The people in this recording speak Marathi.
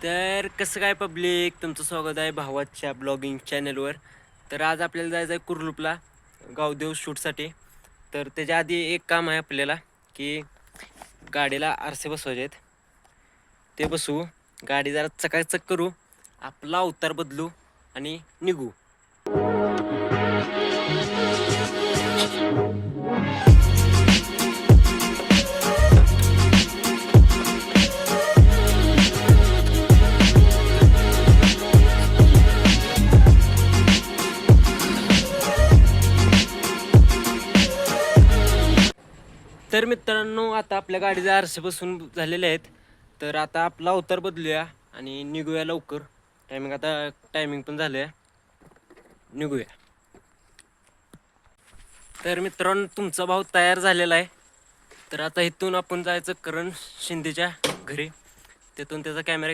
तर कसं काय पब्लिक, तुमचं स्वागत आहे भावाच्या ब्लॉगिंग चॅनलवर. तर आज आपल्याला जायचं आहे कुर्लुपला गावदेव शूटसाठी. तर त्याच्या आधी एक काम आहे आपल्याला, की गाडीला आरसे बसवायचे आहेत. ते बसवू, गाडी जरा चकाचक करू, आपला अवतार बदलू आणि निघू. तर मित्रांनो, आता आपल्या गाडीचे आरसे बसून झालेले आहेत. तर आता आपला अवतार बदलूया आणि निघूया लवकर. टायमिंग पण झालं आहे, निघूया. तर मित्रांनो, तुमचा भाऊ तयार झालेला आहे. तर आता इथून आपण जायचं करण शिंदेच्या घरी. तिथून त्याचा कॅमेरा